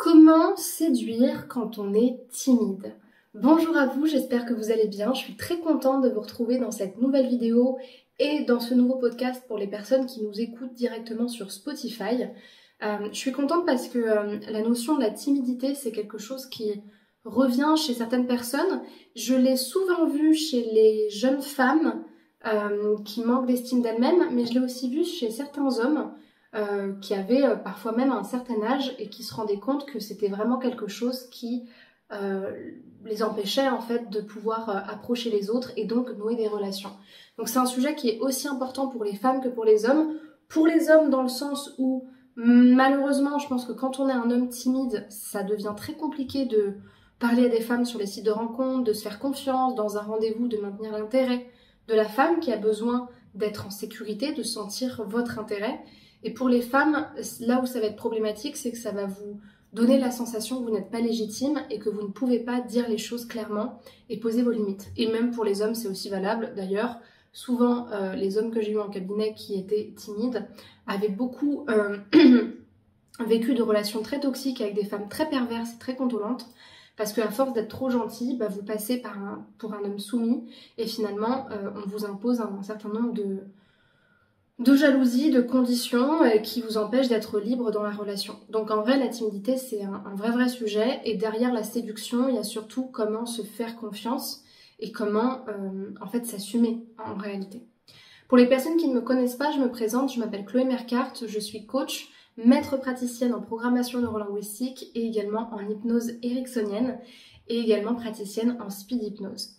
Comment séduire quand on est timide? Bonjour à vous, j'espère que vous allez bien. Je suis très contente de vous retrouver dans cette nouvelle vidéo et dans ce nouveau podcast pour les personnes qui nous écoutent directement sur Spotify. Je suis contente parce que la notion de la timidité, c'est quelque chose qui revient chez certaines personnes. Je l'ai souvent vu chez les jeunes femmes qui manquent d'estime d'elles-mêmes, mais je l'ai aussi vu chez certains hommes qui avaient parfois même un certain âge et qui se rendaient compte que c'était vraiment quelque chose qui les empêchait en fait de pouvoir approcher les autres et donc nouer des relations. Donc c'est un sujet qui est aussi important pour les femmes que pour les hommes. Pour les hommes dans le sens où malheureusement je pense que quand on est un homme timide, ça devient très compliqué de parler à des femmes sur les sites de rencontres, de se faire confiance dans un rendez-vous, de maintenir l'intérêt de la femme qui a besoin d'être en sécurité, de sentir votre intérêt. Et pour les femmes, là où ça va être problématique, c'est que ça va vous donner la sensation que vous n'êtes pas légitime et que vous ne pouvez pas dire les choses clairement et poser vos limites. Et même pour les hommes, c'est aussi valable. D'ailleurs, souvent, les hommes que j'ai eu en cabinet qui étaient timides avaient beaucoup vécu de relations très toxiques avec des femmes très perverses et très contrôlantes. Parce qu'à force d'être trop gentil, vous passez pour un homme soumis et finalement, on vous impose un certain nombre de jalousie, de conditions qui vous empêchent d'être libre dans la relation. Donc en vrai, la timidité, c'est un vrai sujet. Et derrière la séduction, il y a surtout comment se faire confiance et comment en fait s'assumer en réalité. Pour les personnes qui ne me connaissent pas, je me présente, je m'appelle Chloé Mercart, je suis coach, maître praticienne en programmation neurolinguistique et également en hypnose ericksonienne et également praticienne en speed hypnose.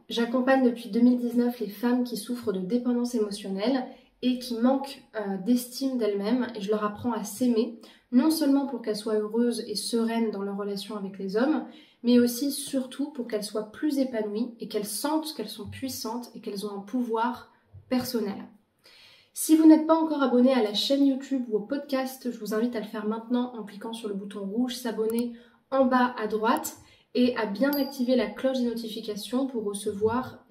J'accompagne depuis 2019 les femmes qui souffrent de dépendance émotionnelle et qui manquent d'estime d'elles-mêmes et je leur apprends à s'aimer, non seulement pour qu'elles soient heureuses et sereines dans leur relation avec les hommes, mais aussi surtout pour qu'elles soient plus épanouies et qu'elles sentent qu'elles sont puissantes et qu'elles ont un pouvoir personnel. Si vous n'êtes pas encore abonné à la chaîne YouTube ou au podcast, je vous invite à le faire maintenant en cliquant sur le bouton rouge s'abonner en bas à droite et à bien activer la cloche des notifications pour recevoir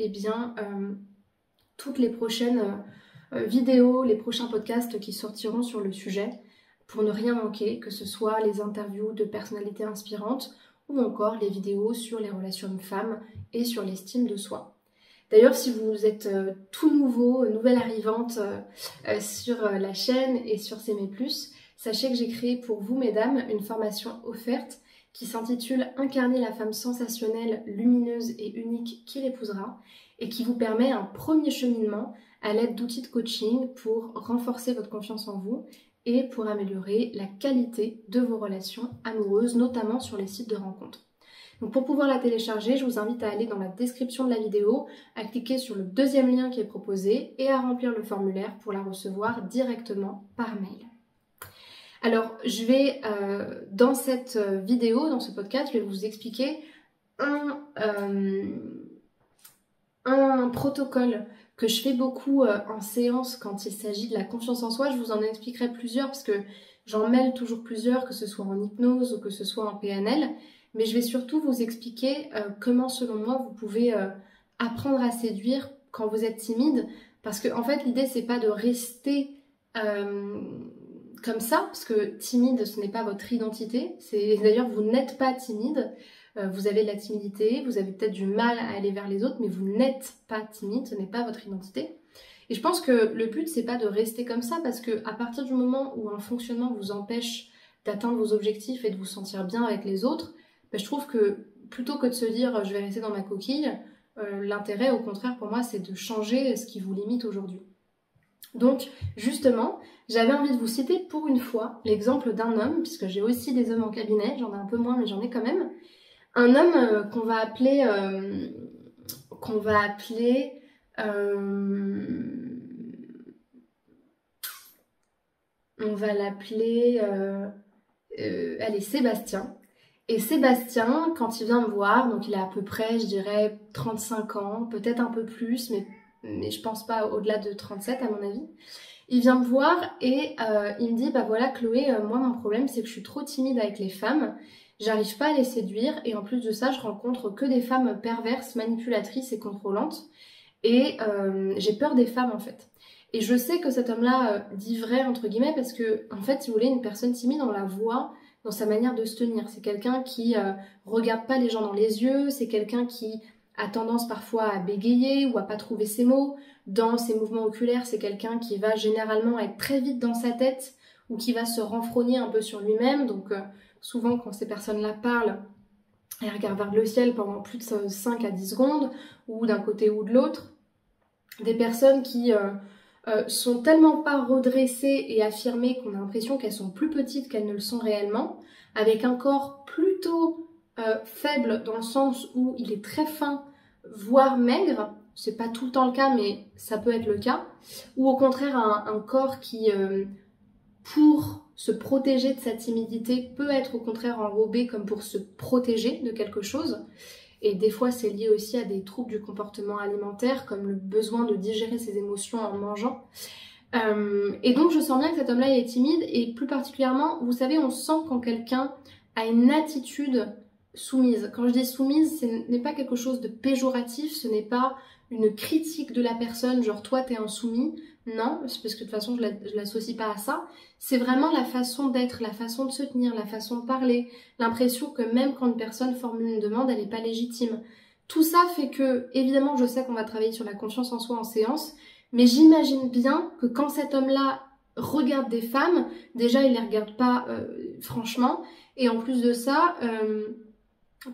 toutes les prochaines vidéos, les prochains podcasts qui sortiront sur le sujet pour ne rien manquer, que ce soit les interviews de personnalités inspirantes ou encore les vidéos sur les relations hommes-femmes et sur l'estime de soi. D'ailleurs, si vous êtes tout nouveau, nouvelle arrivante sur la chaîne et sur CME+, sachez que j'ai créé pour vous, mesdames, une formation offerte qui s'intitule « Incarner la femme sensationnelle, lumineuse et unique qui l'épousera » et qui vous permet un premier cheminement à l'aide d'outils de coaching pour renforcer votre confiance en vous et pour améliorer la qualité de vos relations amoureuses, notamment sur les sites de rencontres. Donc pour pouvoir la télécharger, je vous invite à aller dans la description de la vidéo, à cliquer sur le deuxième lien qui est proposé et à remplir le formulaire pour la recevoir directement par mail. Alors je vais, dans cette vidéo, dans ce podcast, je vais vous expliquer un protocole que je fais beaucoup en séance quand il s'agit de la confiance en soi. Je vous en expliquerai plusieurs parce que j'en mêle toujours plusieurs, que ce soit en hypnose ou que ce soit en PNL. Mais je vais surtout vous expliquer comment, selon moi, vous pouvez apprendre à séduire quand vous êtes timide. Parce que, en fait, l'idée, c'est pas de rester comme ça, parce que timide, ce n'est pas votre identité. D'ailleurs, vous n'êtes pas timide. Vous avez de la timidité, vous avez peut-être du mal à aller vers les autres, mais vous n'êtes pas timide, ce n'est pas votre identité. Et je pense que le but, c'est pas de rester comme ça, parce que à partir du moment où un fonctionnement vous empêche d'atteindre vos objectifs et de vous sentir bien avec les autres, je trouve que plutôt que de se dire je vais rester dans ma coquille, l'intérêt au contraire pour moi c'est de changer ce qui vous limite aujourd'hui. Donc justement, j'avais envie de vous citer pour une fois l'exemple d'un homme, puisque j'ai aussi des hommes en cabinet, j'en ai un peu moins mais j'en ai quand même. Un homme qu'on va appeler on va l'appeler allez, Sébastien. Et Sébastien, quand il vient me voir, donc il a à peu près, je dirais, 35 ans, peut-être un peu plus, mais je pense pas au-delà de 37 à mon avis. Il vient me voir et il me dit, voilà Chloé, moi mon problème c'est que je suis trop timide avec les femmes, j'arrive pas à les séduire et en plus de ça, je rencontre que des femmes perverses, manipulatrices et contrôlantes et j'ai peur des femmes en fait. Et je sais que cet homme-là dit vrai entre guillemets parce que en fait, si vous voulez, une personne timide, on la voit dans sa manière de se tenir. C'est quelqu'un qui regarde pas les gens dans les yeux, c'est quelqu'un qui a tendance parfois à bégayer ou à pas trouver ses mots. Dans ses mouvements oculaires, c'est quelqu'un qui va généralement être très vite dans sa tête ou qui va se renfrogner un peu sur lui-même. Donc souvent quand ces personnes-là parlent, elles regardent vers le ciel pendant plus de 5 à 10 secondes, ou d'un côté ou de l'autre. Des personnes qui sont tellement pas redressées et affirmées qu'on a l'impression qu'elles sont plus petites qu'elles ne le sont réellement, avec un corps plutôt faible dans le sens où il est très fin, voire maigre. C'est pas tout le temps le cas, mais ça peut être le cas. Ou au contraire, un corps qui, pour se protéger de sa timidité, peut être au contraire enrobé comme pour se protéger de quelque chose. Et des fois, c'est lié aussi à des troubles du comportement alimentaire, comme le besoin de digérer ses émotions en mangeant. Et donc, je sens bien que cet homme-là, il est timide. Et plus particulièrement, vous savez, on sent quand quelqu'un a une attitude soumise. Quand je dis soumise, ce n'est pas quelque chose de péjoratif, ce n'est pas une critique de la personne, genre toi t'es un soumis. Non, c'est parce que de toute façon je l'associe pas à ça. C'est vraiment la façon d'être, la façon de se tenir, la façon de parler, l'impression que même quand une personne formule une demande, elle n'est pas légitime. Tout ça fait que, évidemment, je sais qu'on va travailler sur la confiance en soi en séance, mais j'imagine bien que quand cet homme-là regarde des femmes, déjà il les regarde pas franchement, et en plus de ça,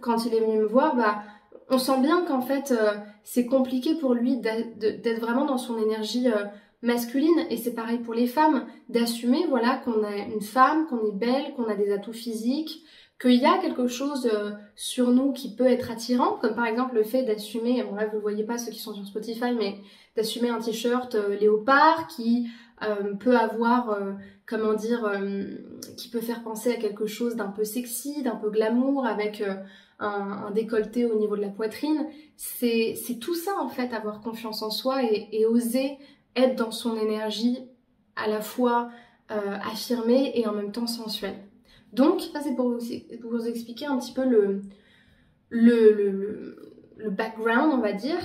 quand il est venu me voir, on sent bien qu'en fait c'est compliqué pour lui d'être vraiment dans son énergie masculine, et c'est pareil pour les femmes, d'assumer voilà qu'on a une femme, qu'on est belle, qu'on a des atouts physiques, qu'il y a quelque chose sur nous qui peut être attirant, comme par exemple le fait d'assumer, bon là vous le voyez pas ceux qui sont sur Spotify, mais d'assumer un t-shirt léopard qui peut avoir, qui peut faire penser à quelque chose d'un peu sexy, d'un peu glamour, avec un décolleté au niveau de la poitrine. C'est tout ça en fait, avoir confiance en soi et oser être dans son énergie à la fois affirmée et en même temps sensuelle. Donc ça c'est pour vous expliquer un petit peu le background, on va dire.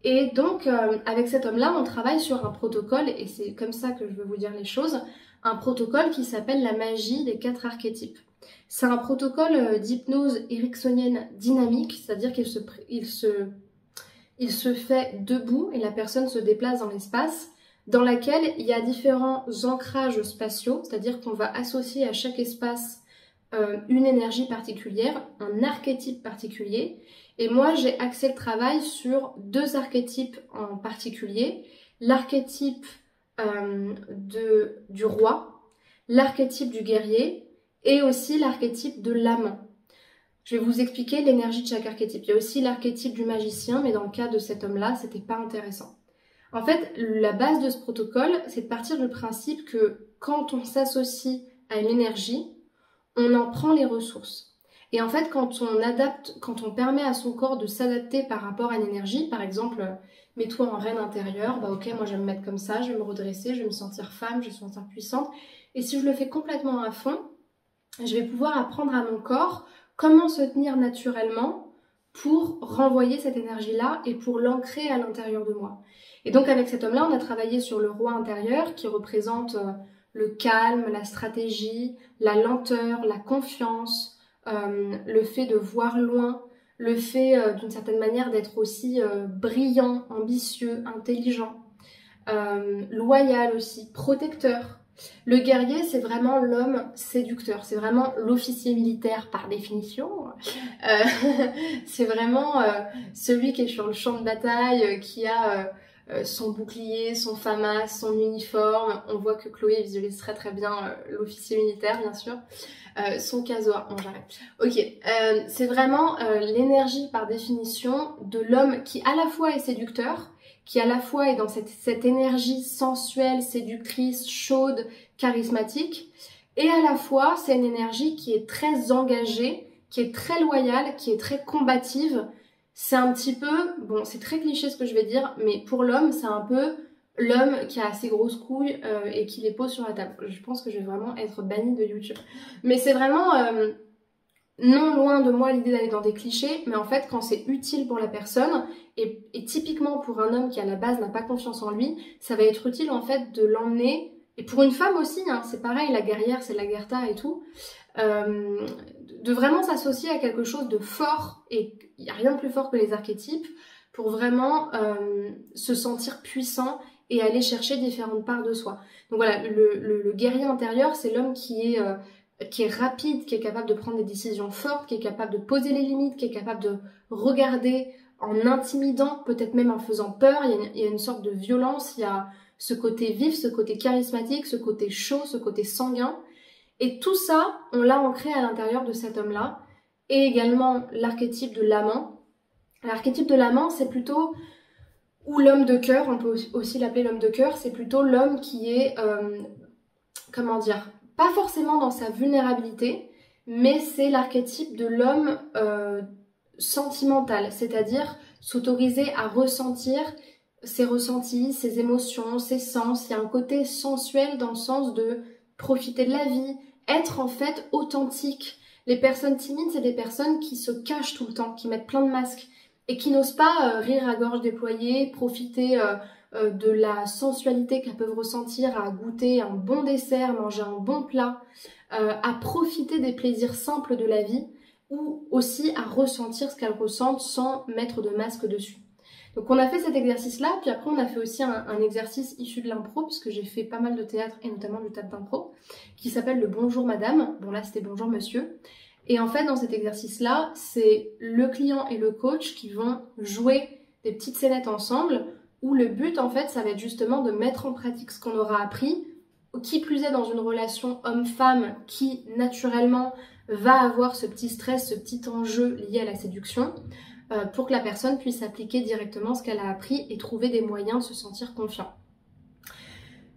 Et donc avec cet homme-là, on travaille sur un protocole, et c'est comme ça que je veux vous dire les choses, un protocole qui s'appelle la magie des 4 archétypes. C'est un protocole d'hypnose ericksonienne dynamique, c'est-à-dire qu'il se fait debout et la personne se déplace dans l'espace, dans laquelle il y a différents ancrages spatiaux, c'est-à-dire qu'on va associer à chaque espace une énergie particulière, un archétype particulier. Et moi, j'ai axé le travail sur 2 archétypes en particulier, l'archétype du roi, l'archétype du guerrier et aussi l'archétype de l'amant. Je vais vous expliquer l'énergie de chaque archétype. Il y a aussi l'archétype du magicien, mais dans le cas de cet homme-là, c'était pas intéressant. En fait, la base de ce protocole, c'est de partir du principe que quand on s'associe à une énergie, on en prend les ressources. Et en fait, quand on permet à son corps de s'adapter par rapport à une énergie, par exemple, mets-toi en reine intérieure, ok, moi je vais me mettre comme ça, je vais me redresser, je vais me sentir femme, je vais me sentir puissante. Et si je le fais complètement à fond, je vais pouvoir apprendre à mon corps comment se tenir naturellement pour renvoyer cette énergie-là et pour l'ancrer à l'intérieur de moi. Et donc avec cet homme-là, on a travaillé sur le roi intérieur qui représente le calme, la stratégie, la lenteur, la confiance, le fait de voir loin, le fait d'une certaine manière d'être aussi brillant, ambitieux, intelligent, loyal aussi, protecteur. Le guerrier, c'est vraiment l'homme séducteur, c'est vraiment l'officier militaire par définition. C'est vraiment celui qui est sur le champ de bataille, qui a son bouclier, son FAMAS, son uniforme. On voit que Chloé visualise très très bien l'officier militaire, bien sûr. Son casoir, bon j'arrête. Ok, c'est vraiment l'énergie par définition de l'homme qui à la fois est séducteur, qui à la fois est dans cette énergie sensuelle, séductrice, chaude, charismatique, et à la fois c'est une énergie qui est très engagée, qui est très loyale, qui est très combative. C'est un petit peu, bon c'est très cliché ce que je vais dire, mais pour l'homme c'est un peu l'homme qui a assez grosses couilles et qui les pose sur la table. Je pense que je vais vraiment être bannie de YouTube. Mais c'est vraiment non loin de moi l'idée d'aller dans des clichés, mais en fait quand c'est utile pour la personne, et typiquement pour un homme qui à la base n'a pas confiance en lui, ça va être utile en fait de l'emmener, et pour une femme aussi, hein, c'est pareil, la guerrière c'est la Gerta et tout, de vraiment s'associer à quelque chose de fort, et il n'y a rien de plus fort que les archétypes, pour vraiment se sentir puissant et aller chercher différentes parts de soi. Donc voilà, le guerrier intérieur, c'est l'homme qui est rapide, qui est capable de prendre des décisions fortes, qui est capable de poser les limites, qui est capable de regarder en intimidant, peut-être même en faisant peur. Il y a une sorte de violence, il y a ce côté vif, ce côté charismatique, ce côté chaud, ce côté sanguin. Et tout ça, on l'a ancré à l'intérieur de cet homme-là. Et également l'archétype de l'amant. L'archétype de l'amant, c'est plutôt, ou l'homme de cœur, on peut aussi l'appeler l'homme de cœur, c'est plutôt l'homme qui est, comment dire, pas forcément dans sa vulnérabilité, mais c'est l'archétype de l'homme sentimental, c'est-à-dire s'autoriser à ressentir ses ressentis, ses émotions, ses sens. Il y a un côté sensuel dans le sens de profiter de la vie, être en fait authentique. Les personnes timides, c'est des personnes qui se cachent tout le temps, qui mettent plein de masques et qui n'osent pas rire à gorge déployée, profiter de la sensualité qu'elles peuvent ressentir, à goûter un bon dessert, manger un bon plat, à profiter des plaisirs simples de la vie, ou aussi à ressentir ce qu'elles ressentent sans mettre de masque dessus. Donc on a fait cet exercice-là, puis après on a fait aussi un exercice issu de l'impro, puisque j'ai fait pas mal de théâtre, et notamment du théâtre d'impro, qui s'appelle le Bonjour Madame. Bon là c'était Bonjour Monsieur. Et en fait dans cet exercice-là, c'est le client et le coach qui vont jouer des petites scénettes ensemble, où le but en fait ça va être justement de mettre en pratique ce qu'on aura appris, qui plus est dans une relation homme-femme qui naturellement va avoir ce petit stress, ce petit enjeu lié à la séduction, pour que la personne puisse appliquer directement ce qu'elle a appris et trouver des moyens de se sentir confiant.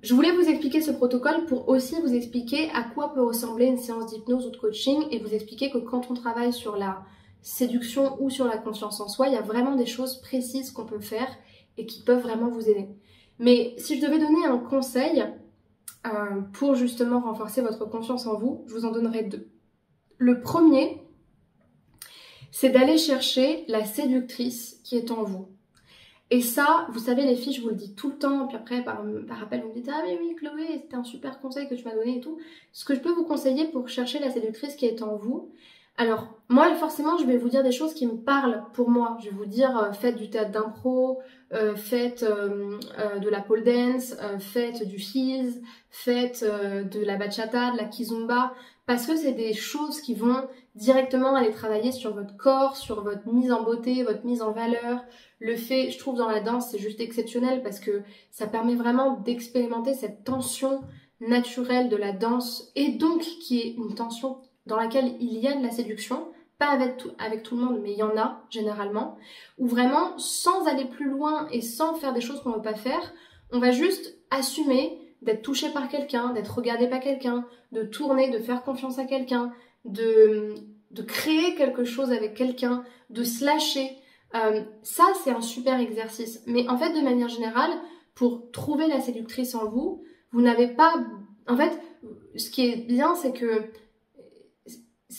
Je voulais vous expliquer ce protocole pour aussi vous expliquer à quoi peut ressembler une séance d'hypnose ou de coaching, et vous expliquer que quand on travaille sur la séduction ou sur la confiance en soi, il y a vraiment des choses précises qu'on peut faire et qui peuvent vraiment vous aider. Mais si je devais donner un conseil pour justement renforcer votre confiance en vous, je vous en donnerai deux. Le premier, c'est d'aller chercher la séductrice qui est en vous. Et ça, vous savez les filles, je vous le dis tout le temps, puis après par appel vous me dites « Ah mais oui Chloé, c'était un super conseil que tu m'as donné et tout ». Ce que je peux vous conseiller pour chercher la séductrice qui est en vous, alors moi forcément je vais vous dire des choses qui me parlent pour moi. Je vais vous dire faites du théâtre d'impro, faites de la pole dance, faites du heels, faites de la bachata, de la kizomba, parce que c'est des choses qui vont directement aller travailler sur votre corps, sur votre mise en beauté, votre mise en valeur. Le fait, je trouve dans la danse, c'est juste exceptionnel parce que ça permet vraiment d'expérimenter cette tension naturelle de la danse, et donc qui est une tension dans laquelle il y a de la séduction, pas avec tout le monde, mais il y en a généralement, où vraiment, sans aller plus loin et sans faire des choses qu'on ne veut pas faire, on va juste assumer d'être touché par quelqu'un, d'être regardé par quelqu'un, de tourner, de faire confiance à quelqu'un, de créer quelque chose avec quelqu'un, de se lâcher. Ça, c'est un super exercice. Mais en fait, de manière générale, pour trouver la séductrice en vous, vous n'avez pas... En fait, ce qui est bien, c'est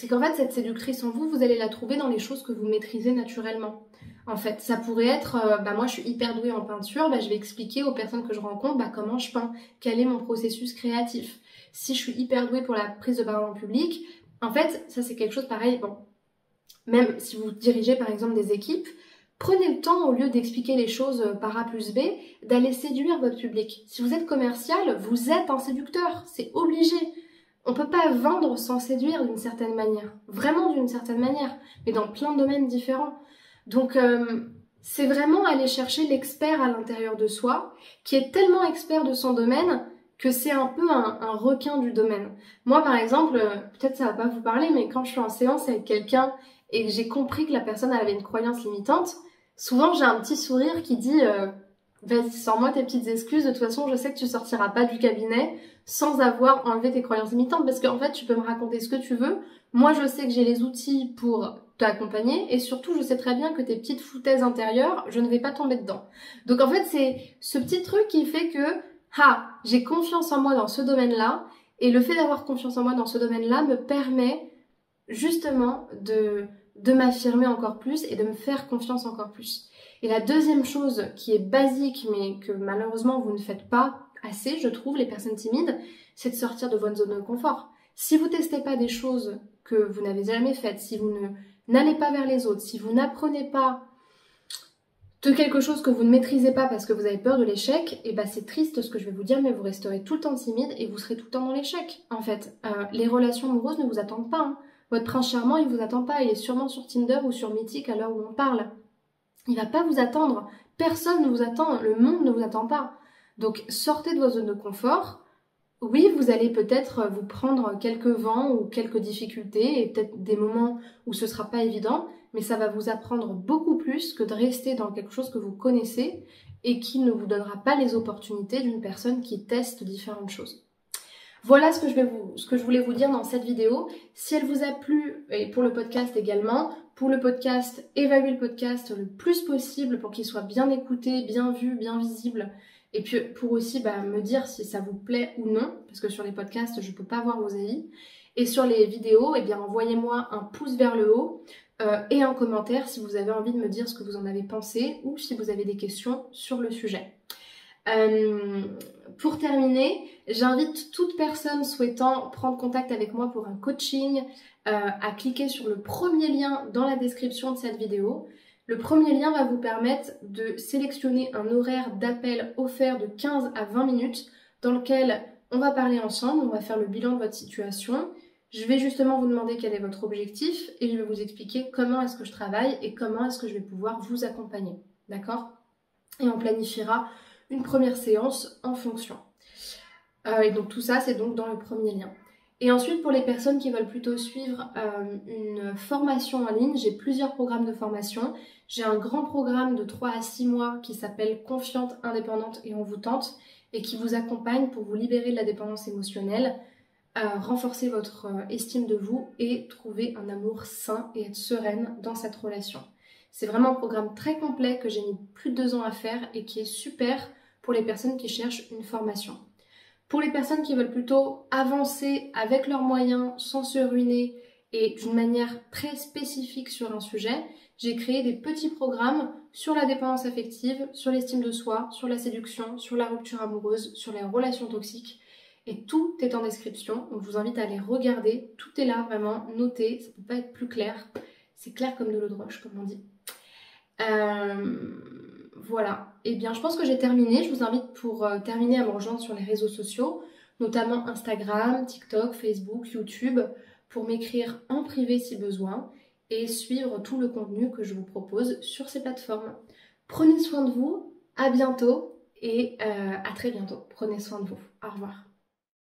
qu'en fait, cette séductrice en vous, vous allez la trouver dans les choses que vous maîtrisez naturellement. En fait, ça pourrait être, moi je suis hyper douée en peinture, je vais expliquer aux personnes que je rencontre comment je peins, quel est mon processus créatif. Si je suis hyper douée pour la prise de parole en public, en fait, ça c'est quelque chose pareil, bon, même si vous dirigez par exemple des équipes, prenez le temps, au lieu d'expliquer les choses par A plus B, d'aller séduire votre public. Si vous êtes commercial, vous êtes un séducteur, c'est obligé. On ne peut pas vendre sans séduire d'une certaine manière, vraiment d'une certaine manière, mais dans plein de domaines différents. Donc c'est vraiment aller chercher l'expert à l'intérieur de soi, qui est tellement expert de son domaine que c'est un peu un requin du domaine. Moi par exemple, peut-être ça va pas vous parler, mais quand je suis en séance avec quelqu'un et que j'ai compris que la personne avait une croyance limitante, souvent j'ai un petit sourire qui dit vas-y, sors-moi tes petites excuses, de toute façon je sais que tu sortiras pas du cabinet sans avoir enlevé tes croyances limitantes, parce qu'en fait tu peux me raconter ce que tu veux, moi je sais que j'ai les outils pour t'accompagner, et surtout je sais très bien que tes petites foutaises intérieures, je ne vais pas tomber dedans. Donc en fait c'est ce petit truc qui fait que j'ai confiance en moi dans ce domaine-là, et le fait d'avoir confiance en moi dans ce domaine-là me permet justement de m'affirmer encore plus et de me faire confiance encore plus. Et la deuxième chose qui est basique, mais que malheureusement vous ne faites pas assez, je trouve, les personnes timides, c'est de sortir de votre zone de confort. Si vous testez pas des choses que vous n'avez jamais faites, si vous n'allez pas vers les autres, si vous n'apprenez pas de quelque chose que vous ne maîtrisez pas parce que vous avez peur de l'échec, et ben c'est triste ce que je vais vous dire, mais vous resterez tout le temps timide et vous serez tout le temps dans l'échec. En fait, les relations amoureuses ne vous attendent pas. Hein. Votre prince charmant, il vous attend pas. Il est sûrement sur Tinder ou sur Mythique à l'heure où on parle. Il va pas vous attendre. Personne ne vous attend. Le monde ne vous attend pas. Donc sortez de votre zone de confort. Oui, vous allez peut-être vous prendre quelques vents ou quelques difficultés et peut-être des moments où ce sera pas évident, mais ça va vous apprendre beaucoup plus que de rester dans quelque chose que vous connaissez et qui ne vous donnera pas les opportunités d'une personne qui teste différentes choses. Voilà ce que je voulais vous dire dans cette vidéo. Si elle vous a plu, et pour le podcast également, pour le podcast, évaluez le podcast le plus possible pour qu'il soit bien écouté, bien vu, bien visible. Et puis pour aussi me dire si ça vous plaît ou non, parce que sur les podcasts, je ne peux pas voir vos avis. Et sur les vidéos, envoyez-moi un pouce vers le haut et un commentaire si vous avez envie de me dire ce que vous en avez pensé ou si vous avez des questions sur le sujet. Pour terminer, j'invite toute personne souhaitant prendre contact avec moi pour un coaching à cliquer sur le premier lien dans la description de cette vidéo. Le premier lien va vous permettre de sélectionner un horaire d'appel offert de 15 à 20 minutes dans lequel on va parler ensemble, on va faire le bilan de votre situation. Je vais justement vous demander quel est votre objectif et je vais vous expliquer comment est-ce que je travaille et comment est-ce que je vais pouvoir vous accompagner. D'accord ? Et on planifiera une première séance en fonction. Et donc tout ça, c'est donc dans le premier lien. Et ensuite, pour les personnes qui veulent plutôt suivre une formation en ligne, j'ai plusieurs programmes de formation. J'ai un grand programme de 3 à 6 mois qui s'appelle Confiante, Indépendante et Envoûtante et qui vous accompagne pour vous libérer de la dépendance émotionnelle, renforcer votre estime de vous et trouver un amour sain et être sereine dans cette relation. C'est vraiment un programme très complet que j'ai mis plus de 2 ans à faire et qui est super pour les personnes qui cherchent une formation. Pour les personnes qui veulent plutôt avancer avec leurs moyens, sans se ruiner et d'une manière très spécifique sur un sujet, j'ai créé des petits programmes sur la dépendance affective, sur l'estime de soi, sur la séduction, sur la rupture amoureuse, sur les relations toxiques. Et tout est en description, donc je vous invite à aller regarder. Tout est là, vraiment, noté, ça ne peut pas être plus clair. C'est clair comme de l'eau de roche, comme on dit. Voilà, et bien je pense que j'ai terminé. Je vous invite pour terminer à me rejoindre sur les réseaux sociaux, notamment Instagram, TikTok, Facebook, YouTube, pour m'écrire en privé si besoin et suivre tout le contenu que je vous propose sur ces plateformes. Prenez soin de vous, à bientôt et à très bientôt. Prenez soin de vous. Au revoir.